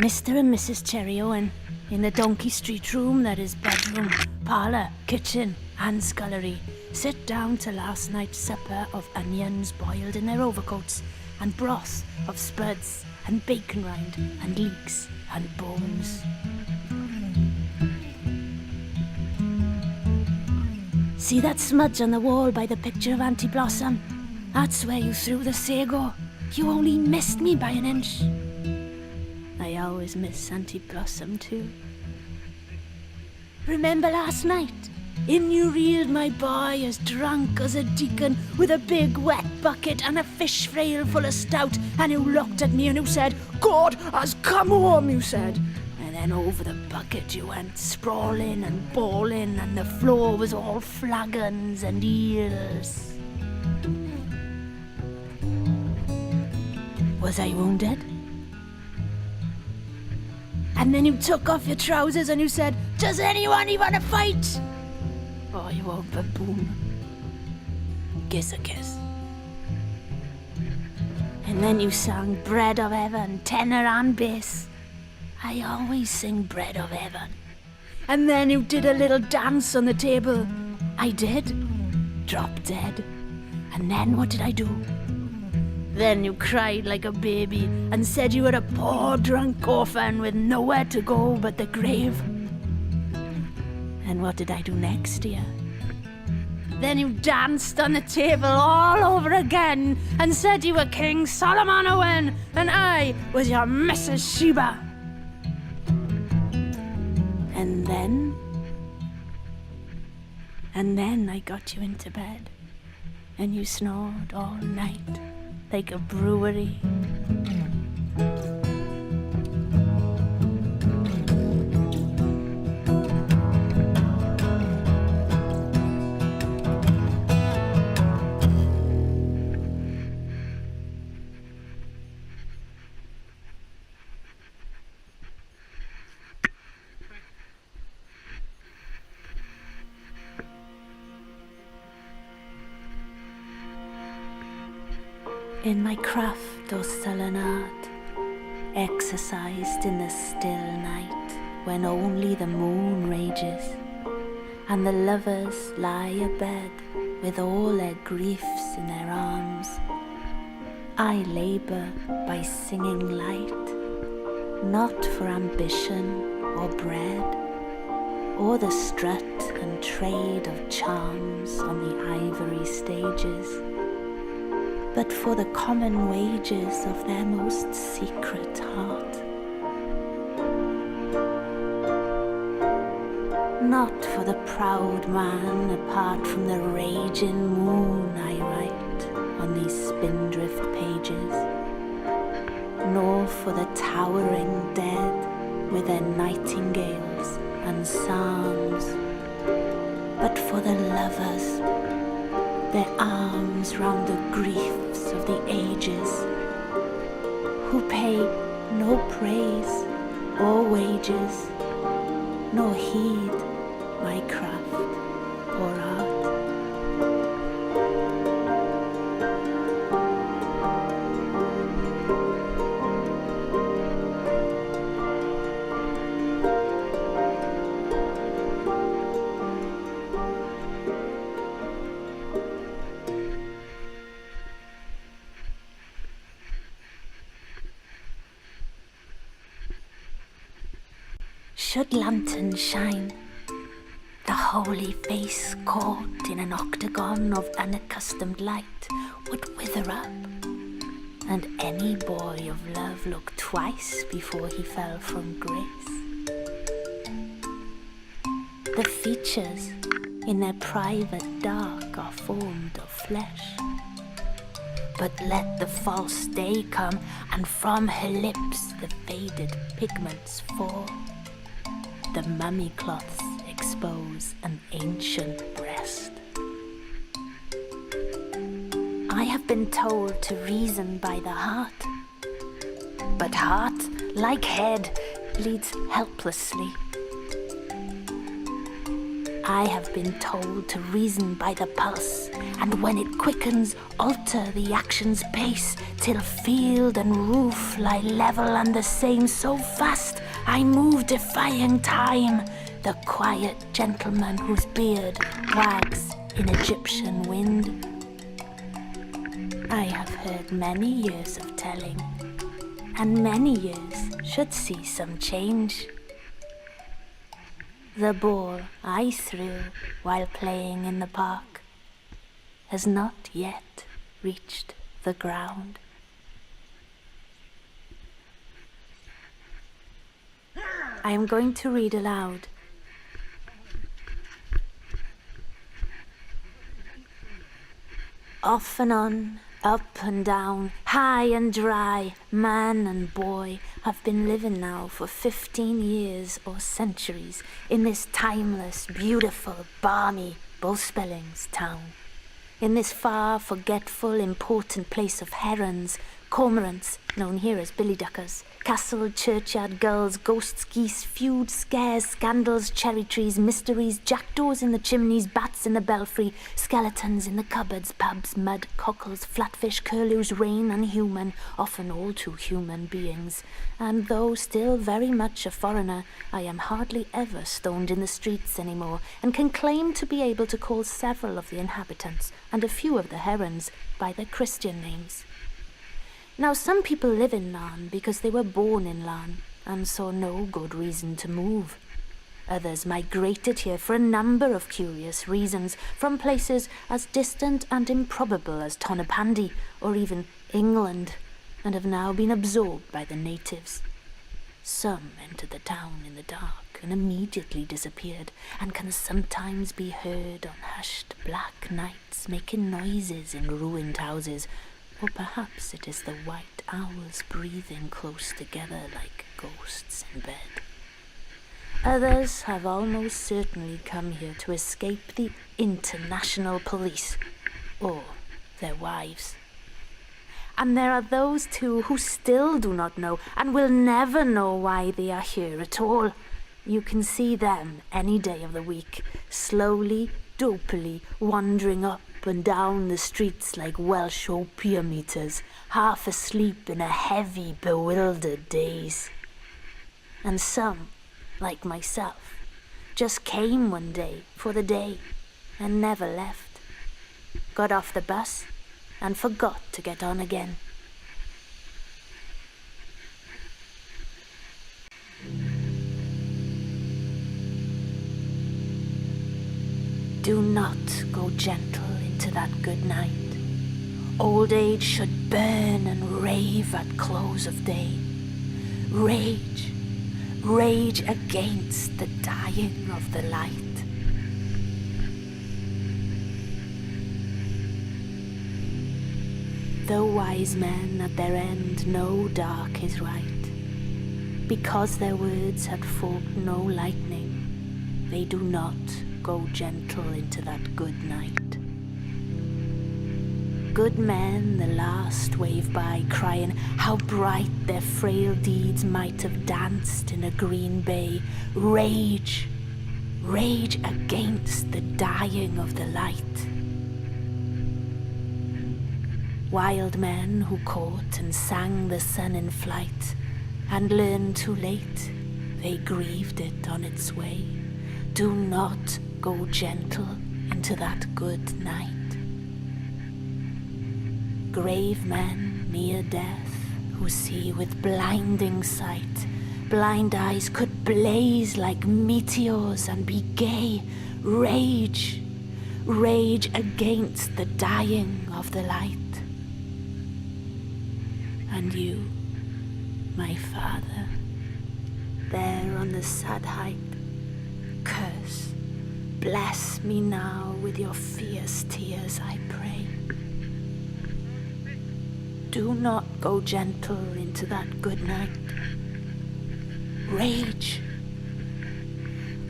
Mr. and Mrs. Cherry Owen. In the Donkey Street room there is bedroom, parlour, kitchen and scullery. Sit down to last night's supper of onions boiled in their overcoats, and broth of spuds and bacon rind and leeks and bones. See that smudge on the wall by the picture of Auntie Blossom? That's where you threw the sago. You only missed me by an inch. I always miss Auntie Blossom too. Remember last night? In you reeled my boy as drunk as a deacon, with a big wet bucket and a fish frail full of stout, and you looked at me and you said, "God has come home," you said. And then over the bucket you went sprawling and bawling, and the floor was all flagons and eels. Was I wounded? And then you took off your trousers and you said, "Does anyone want to fight?" Oh, you old baboon. Kiss a kiss. And then you sang Bread of Heaven, tenor and bass. I always sing Bread of Heaven. And then you did a little dance on the table. I did. Drop dead. And then what did I do? Then you cried like a baby and said you were a poor drunk orphan with nowhere to go but the grave. And what did I do next, dear? Then you danced on the table all over again and said you were King Solomon Owen and I was your Mrs. Sheba. And then I got you into bed and you snored all night like a brewery. In my craft, O sullen art, exercised in the still night, when only the moon rages, and the lovers lie abed with all their griefs in their arms, I labour by singing light, not for ambition or bread, or the strut and trade of charms on the ivory stages, but for the common wages of their most secret heart. Not for the proud man apart from the raging moon I write on these spindrift pages, nor for the towering dead with their nightingales and psalms, but for the lovers, their arms round the griefs of the ages, who pay no praise or wages, nor heed my craft or art. Should lanterns shine, the holy face caught in an octagon of unaccustomed light would wither up, and any boy of love look twice before he fell from grace. The features in their private dark are formed of flesh, but let the false day come, and from her lips the faded pigments fall. The mummy cloths expose an ancient breast. I have been told to reason by the heart, but heart, like head, bleeds helplessly. I have been told to reason by the pulse, and when it quickens, alter the action's pace, till field and roof lie level and the same. So fast I move defying time, the quiet gentleman whose beard wags in Egyptian wind. I have heard many years of telling, and many years should see some change. The ball I threw while playing in the park has not yet reached the ground. I am going to read aloud. Off and on, up and down, high and dry, man and boy have been living now for 15 years or centuries in this timeless, beautiful, balmy, both spellings, town. In this far, forgetful, important place of herons, cormorants, known here as billy-duckers, castle, churchyard, girls, ghosts, geese, feuds, scares, scandals, cherry trees, mysteries, jackdaws in the chimneys, bats in the belfry, skeletons in the cupboards, pubs, mud, cockles, flatfish, curlews, rain, unhuman, often all too human beings. And though still very much a foreigner, I am hardly ever stoned in the streets anymore, and can claim to be able to call several of the inhabitants, and a few of the herons, by their Christian names. Now, some people live in Larn because they were born in Larn and saw no good reason to move. Others migrated here for a number of curious reasons, from places as distant and improbable as Tonopandi or even England, and have now been absorbed by the natives. Some entered the town in the dark and immediately disappeared, and can sometimes be heard on hushed black nights making noises in ruined houses. Or perhaps it is the white owls breathing close together like ghosts in bed. Others have almost certainly come here to escape the international police, or their wives. And there are those too who still do not know and will never know why they are here at all. You can see them any day of the week, slowly, dopily wandering up and down the streets like Welsh opium eaters, half asleep in a heavy, bewildered daze. And some, like myself, just came one day for the day and never left. Got off the bus and forgot to get on again. Do not go gentle into that good night. Old age should burn and rave at close of day. Rage, rage against the dying of the light. Though wise men at their end know dark is right, because their words had forked no lightning, they do not go gentle into that good night. Good men the last wave by, crying how bright their frail deeds might have danced in a green bay. Rage, rage against the dying of the light. Wild men who caught and sang the sun in flight, and learned too late they grieved it on its way. Do not go gentle into that good night. Grave men near death, who see with blinding sight, blind eyes could blaze like meteors and be gay. Rage, rage against the dying of the light. And you, my father, there on the sad height, curse, bless me now with your fierce tears, I pray. Do not go gentle into that good night. Rage,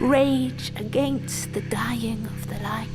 rage against the dying of the light.